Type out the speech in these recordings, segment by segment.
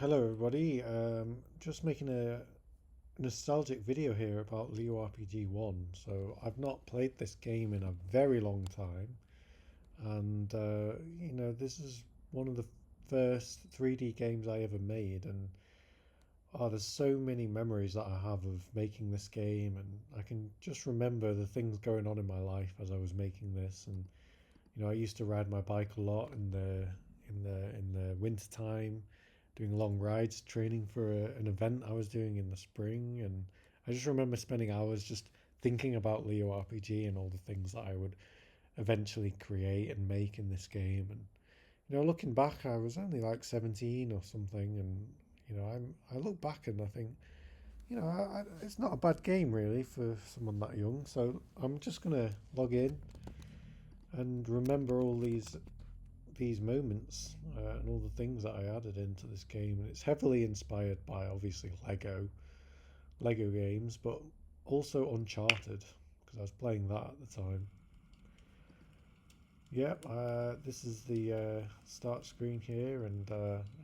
Hello everybody, just making a nostalgic video here about LeoRPG 1. So I've not played this game in a very long time, and this is one of the first 3D games I ever made, and there's so many memories that I have of making this game, and I can just remember the things going on in my life as I was making this. And I used to ride my bike a lot in the winter time, doing long rides, training for an event I was doing in the spring, and I just remember spending hours just thinking about Leo RPG and all the things that I would eventually create and make in this game. And looking back, I was only like 17 or something, and I look back and I think, it's not a bad game really for someone that young. So I'm just gonna log in and remember all these moments and all the things that I added into this game. And it's heavily inspired by obviously Lego games, but also Uncharted because I was playing that at the time. Yep, this is the start screen here, and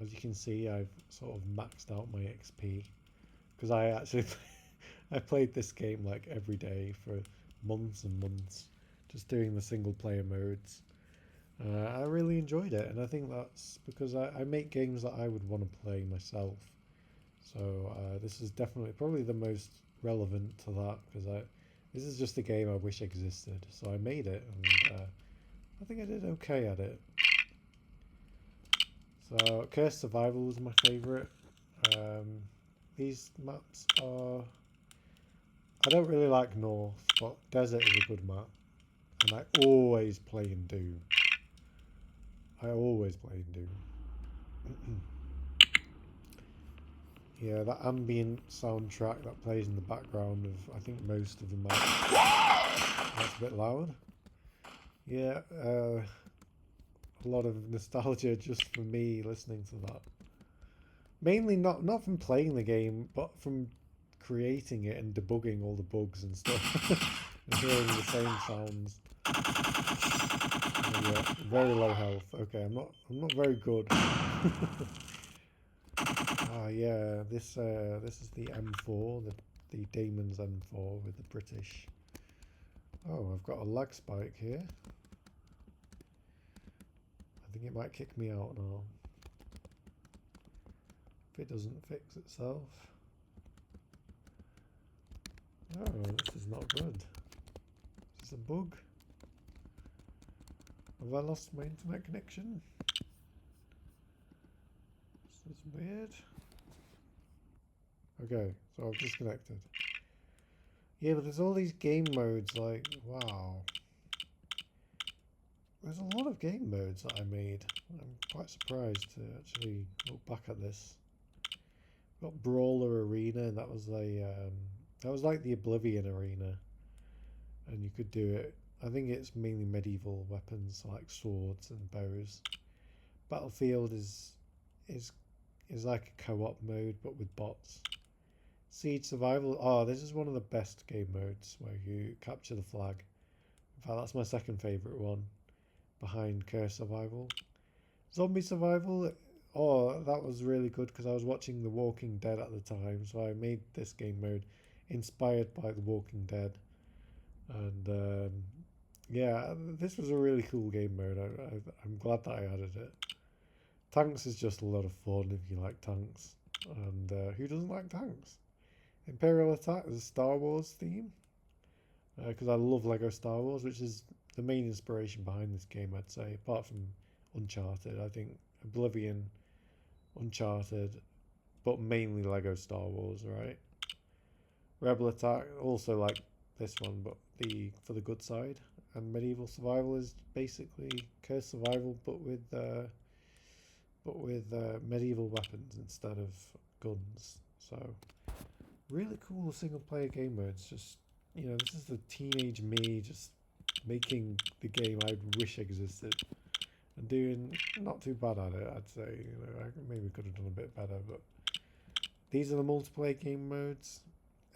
as you can see, I've sort of maxed out my XP because I actually I played this game like every day for months and months, just doing the single player modes. I really enjoyed it, and I think that's because I make games that I would want to play myself. So this is definitely probably the most relevant to that because I this is just a game I wish existed. So I made it, and I think I did okay at it. So Cursed Survival was my favourite. Um, these maps are I don't really like North, but Desert is a good map, and I always play in Doom. I always play in Doom. Yeah, that ambient soundtrack that plays in the background of I think most of the maps. That's a bit loud. Yeah, a lot of nostalgia just for me listening to that. Mainly not from playing the game, but from creating it and debugging all the bugs and stuff, and hearing the same sounds. Oh, yeah, very low health. Okay, I'm not very good. Yeah, this is the M4, the Damon's M4 with the British. Oh, I've got a lag spike here. I think it might kick me out now if it doesn't fix itself. Oh, this is not good. Is this a bug? Have I lost my internet connection? This is weird. Okay, so I've disconnected. Yeah, but there's all these game modes, like, wow. There's a lot of game modes that I made. I'm quite surprised to actually look back at this. Got Brawler Arena, and that was like the Oblivion Arena, and you could do it. I think it's mainly medieval weapons like swords and bows. Battlefield is is like a co-op mode but with bots. Siege Survival. Oh, this is one of the best game modes where you capture the flag. In fact, that's my second favorite one, behind Curse Survival. Zombie Survival. Oh, that was really good because I was watching The Walking Dead at the time, so I made this game mode inspired by The Walking Dead. And yeah, this was a really cool game mode. I'm glad that I added it. Tanks is just a lot of fun if you like tanks. And who doesn't like tanks? Imperial Attack is a Star Wars theme. Because I love Lego Star Wars, which is the main inspiration behind this game, I'd say. Apart from Uncharted, I think Oblivion, Uncharted, but mainly Lego Star Wars, right? Rebel Attack, also like this one, but the for the good side. And Medieval Survival is basically Curse Survival, but with medieval weapons instead of guns. So really cool single player game modes. Just this is the teenage me just making the game I wish existed and doing not too bad at it. I'd say I maybe could have done a bit better, but these are the multiplayer game modes.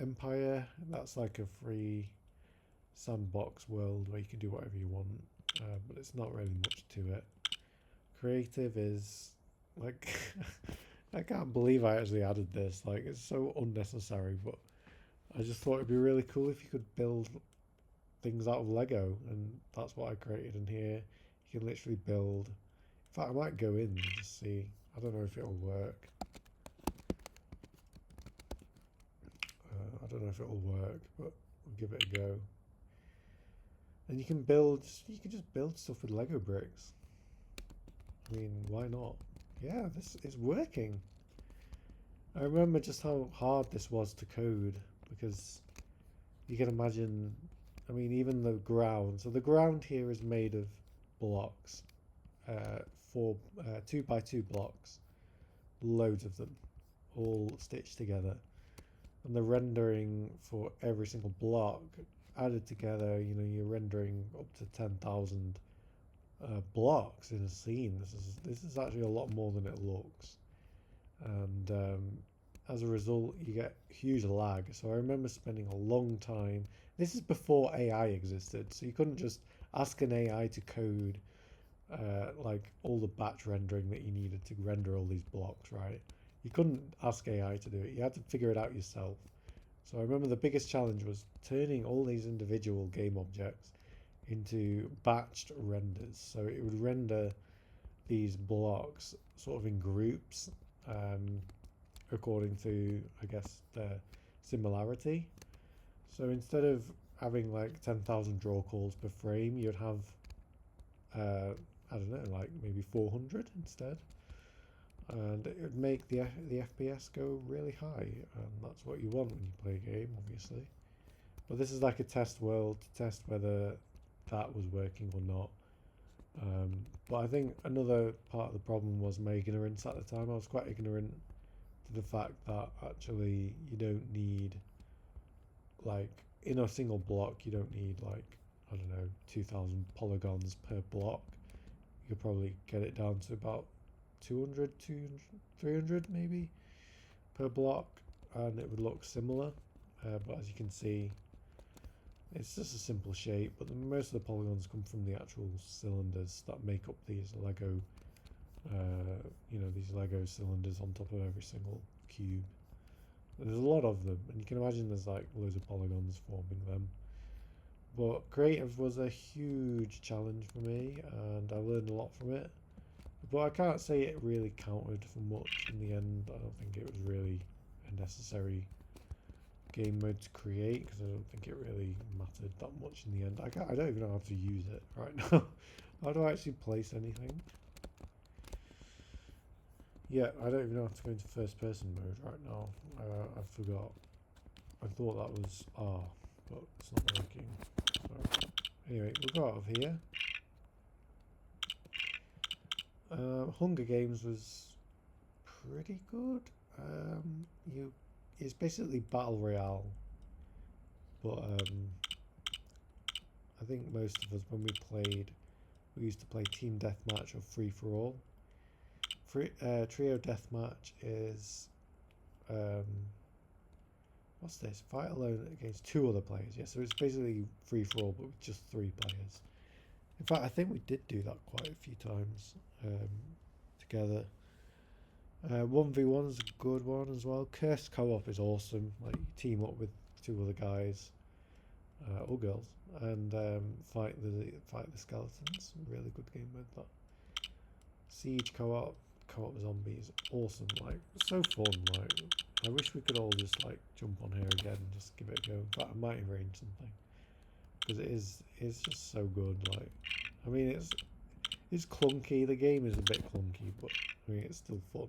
Empire, that's like a free sandbox world where you can do whatever you want, but it's not really much to it. Creative is like I can't believe I actually added this. Like, it's so unnecessary, but I just thought it'd be really cool if you could build things out of Lego, and that's what I created in here. You can literally build. In fact, I might go in and just see. I don't know if it'll work. I don't know if it'll work, but we'll give it a go. And you can build. You can just build stuff with Lego bricks. I mean, why not? Yeah, this is working. I remember just how hard this was to code because you can imagine. I mean, even the ground. So the ground here is made of blocks, four, 2 by 2 blocks, loads of them, all stitched together. And the rendering for every single block added together, you're rendering up to 10,000 blocks in a scene. This is actually a lot more than it looks, and as a result, you get huge lag. So I remember spending a long time. This is before AI existed, so you couldn't just ask an AI to code like all the batch rendering that you needed to render all these blocks, right? You couldn't ask AI to do it. You had to figure it out yourself. So I remember the biggest challenge was turning all these individual game objects into batched renders. So it would render these blocks sort of in groups according to, I guess, their similarity. So instead of having like 10,000 draw calls per frame, you'd have, I don't know, like maybe 400 instead. And it would make the FPS go really high, and that's what you want when you play a game, obviously. But this is like a test world to test whether that was working or not. But I think another part of the problem was my ignorance at the time. I was quite ignorant to the fact that actually you don't need, like, in a single block, you don't need, like, I don't know, 2,000 polygons per block. You could probably get it down to about 200, 200, 300 maybe per block, and it would look similar. But as you can see, it's just a simple shape, but most of the polygons come from the actual cylinders that make up these Lego, these Lego cylinders on top of every single cube. There's a lot of them, and you can imagine there's like loads of polygons forming them. But creative was a huge challenge for me, and I learned a lot from it. But I can't say it really counted for much in the end. I don't think it was really a necessary game mode to create, because I don't think it really mattered that much in the end. I don't even know how to use it right now. How do I actually place anything? Yeah, I don't even know how to go into first person mode right now. I forgot. I thought that was R, but it's not working. So, anyway, we'll go out of here. Hunger Games was pretty good. It's basically battle royale, but I think most of us, when we used to play team deathmatch or free for all. Trio deathmatch is what's this? Fight alone against 2 other players. Yeah, so it's basically free for all, but with just 3 players. In fact, I think we did do that quite a few times together. 1v1 is a good one as well. Cursed co-op is awesome. Like, you team up with 2 other guys or girls and fight the skeletons. Really good game with that. Siege co-op zombies, awesome. Like, so fun. Like, I wish we could all just like jump on here again and just give it a go. In fact, I might arrange something, because it's just so good. Like, I mean, it's clunky. The game is a bit clunky, but I mean, it's still fun.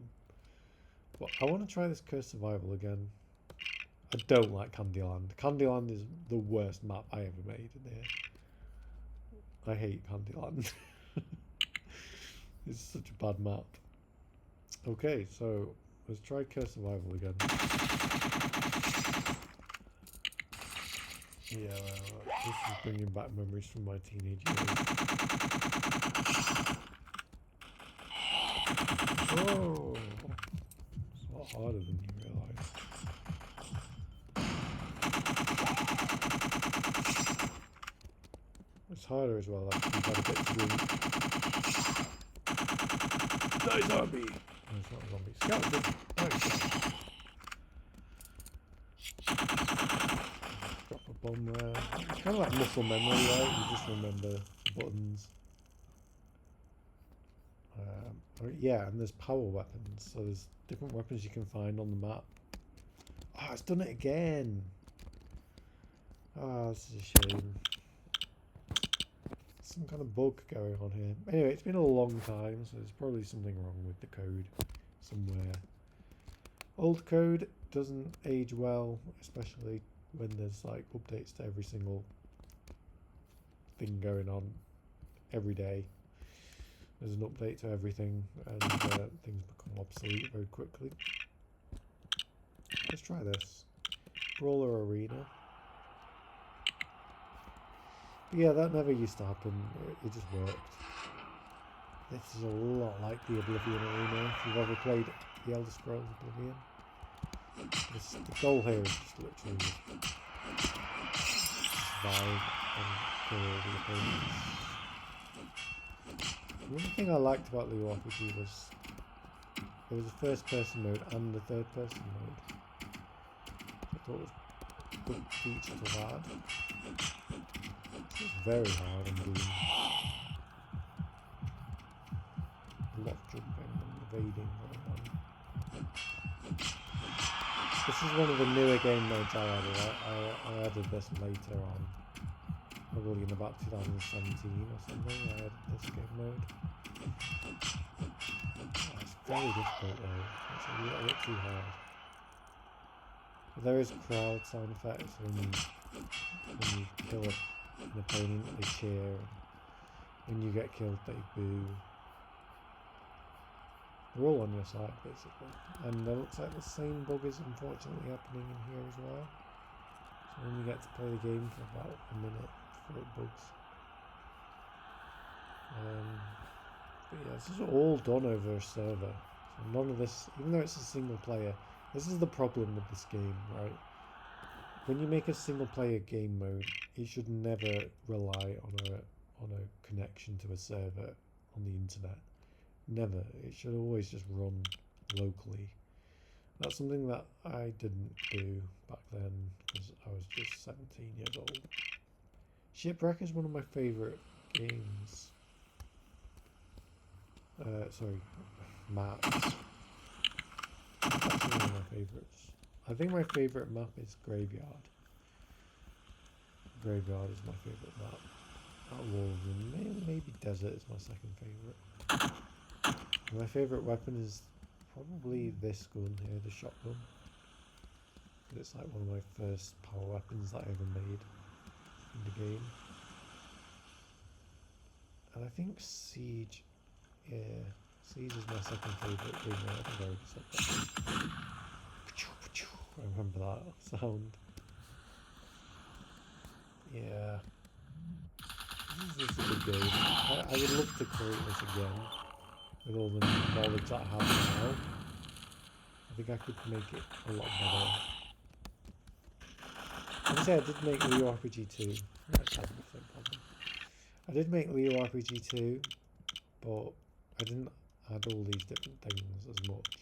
But I want to try this Cursed Survival again. I don't like Candyland. Candyland is the worst map I ever made in here. I hate Candyland. It's such a bad map. Okay, so let's try Cursed Survival again. Yeah, this is bringing back memories from my teenage years. Oh, it's a lot harder than you realise. It's harder as well, actually. You've got a bit to do. Die, zombie! That's not a zombie. Skeleton! Nice. Drop a bomb there. It's kind of like muscle memory, right? You just remember the buttons. Yeah, and there's power weapons, so there's different weapons you can find on the map. Oh, it's done it again! Ah, this is a shame. Some kind of bug going on here. Anyway, it's been a long time, so there's probably something wrong with the code somewhere. Old code doesn't age well, especially when there's like updates to every single thing going on every day. There's an update to everything, and things become obsolete very quickly. Let's try this. Brawler Arena. But yeah, that never used to happen. It just worked. This is a lot like the Oblivion Arena. If you've ever played the Elder Scrolls Oblivion. The goal here is just literally survive and kill all the opponents. One thing I liked about LeoRPG was there was a first person mode and a third person mode. I thought it was a good feature to add. It's very hard on Doom. A lot of jumping and evading going on. This is one of the newer game modes I added. I added this later on. Probably in about 2017 or something. I added this game mode. Oh, it's very difficult though. It's a little bit too hard. But there is crowd sound effects when you kill an opponent, they cheer. When you get killed, they boo. They're all on your side, basically. And it looks like the same bug is unfortunately happening in here as well. So when you get to play the game for about a minute before it bugs. But yeah, this is all done over a server. So none of this, even though it's a single player, this is the problem with this game, right? When you make a single player game mode, it should never rely on a connection to a server on the internet. Never. It should always just run locally. That's something that I didn't do back then because I was just 17 years old. Shipwreck is one of my favourite games. Sorry, maps. It's actually one of my favourites. I think my favourite map is Graveyard. Graveyard is my favourite map. Out of all of them, maybe Desert is my second favourite. My favourite weapon is probably this gun here, the shotgun. It's like one of my first power weapons that I ever made in the game. And I think Siege, yeah, Siege is my second favourite game. I think I already said that. I remember that sound. Yeah. This is a good game. I would love to create this again. With all the knowledge that I have now, I think I could make it a lot better. Obviously, I did make LeoRPG 2. That's the same problem. I did make LeoRPG 2, but I didn't add all these different things as much.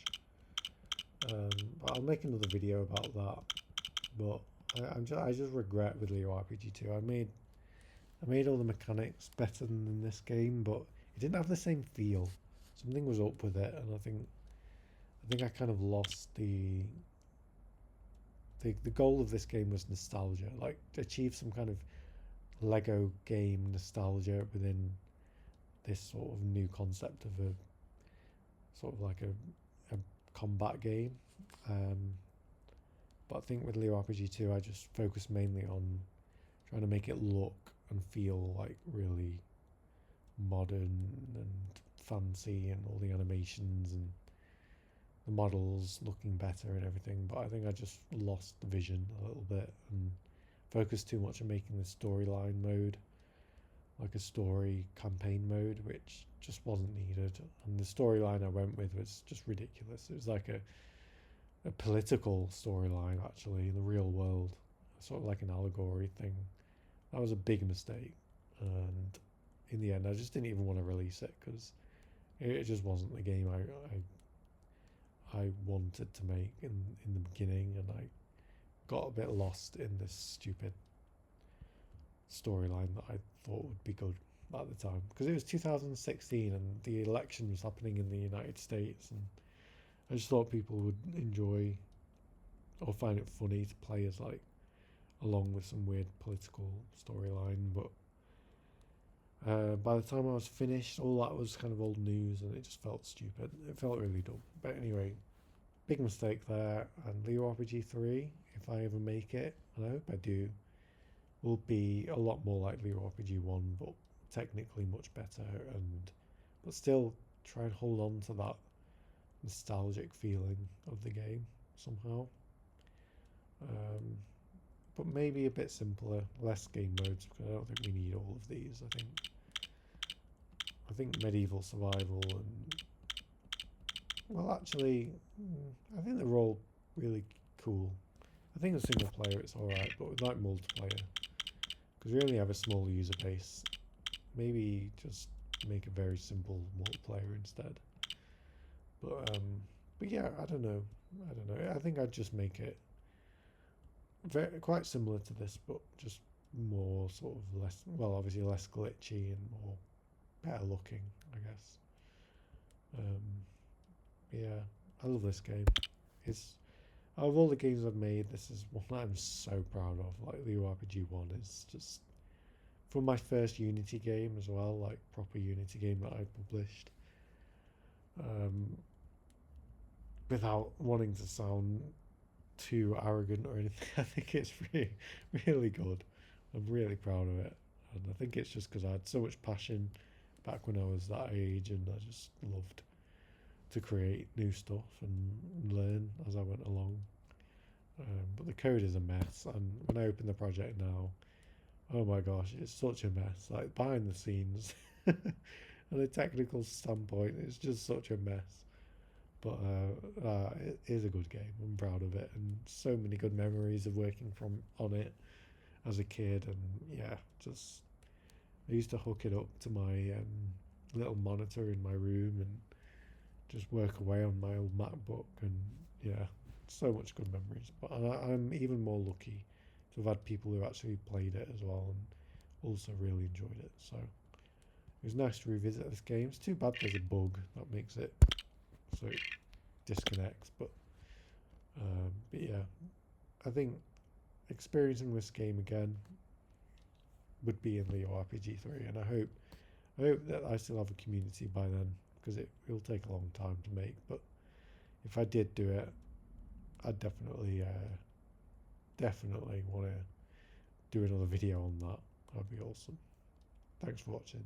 But I'll make another video about that. But I just regret with LeoRPG 2. I made all the mechanics better than this game, but it didn't have the same feel. Something was up with it, and I think I kind of lost the goal of this game was nostalgia, like to achieve some kind of Lego game nostalgia within this sort of new concept of a sort of like a combat game. But I think with LeoRPG 2, I just focused mainly on trying to make it look and feel like really modern and fancy, and all the animations and the models looking better and everything. But I think I just lost the vision a little bit and focused too much on making the storyline mode like a story campaign mode, which just wasn't needed. And the storyline I went with was just ridiculous. It was like a political storyline, actually, in the real world, sort of like an allegory thing. That was a big mistake, and in the end I just didn't even want to release it because it just wasn't the game I I wanted to make in the beginning, and I got a bit lost in this stupid storyline that I thought would be good at the time, because it was 2016 and the election was happening in the United States, and I just thought people would enjoy or find it funny to play as like along with some weird political storyline. But by the time I was finished, all that was kind of old news, and it just felt stupid. It felt really dumb. But anyway, big mistake there. And LeoRPG 3, if I ever make it, and I hope I do, will be a lot more like LeoRPG 1, but technically much better, and but still try and hold on to that nostalgic feeling of the game somehow. Um, but maybe a bit simpler, less game modes, because I don't think we need all of these. I think medieval survival and, well, actually, I think they're all really cool. I think the single player it's alright, but with like multiplayer, because we only have a small user base, maybe just make a very simple multiplayer instead. But yeah, I don't know. I think I'd just make it quite similar to this, but just more sort of less. Well, obviously less glitchy and more better looking, I guess. Um, yeah, I love this game. It's Out of all the games I've made, this is one I'm so proud of. Like the RPG one is just from my first Unity game as well, like proper Unity game that I published. Um, Without wanting to sound too arrogant or anything, I think it's really, really good. I'm really proud of it, and I think it's just because I had so much passion back when I was that age, and I just loved to create new stuff and learn as I went along. But the code is a mess, and when I open the project now, oh my gosh, it's such a mess. Like behind the scenes, and a technical standpoint, it's just such a mess. But it is a good game. I'm proud of it, and so many good memories of working from on it as a kid. And yeah, just I used to hook it up to my little monitor in my room and just work away on my old MacBook. And yeah, so much good memories. But I'm even more lucky to have had people who actually played it as well and also really enjoyed it. So it was nice to revisit this game. It's too bad there's a bug that makes it so it disconnects. But yeah, I think experiencing this game again would be in LeoRPG 3, and I hope that I still have a community by then, because it'll take a long time to make. But if I did do it, I'd definitely want to do another video on that. That'd be awesome. Thanks for watching.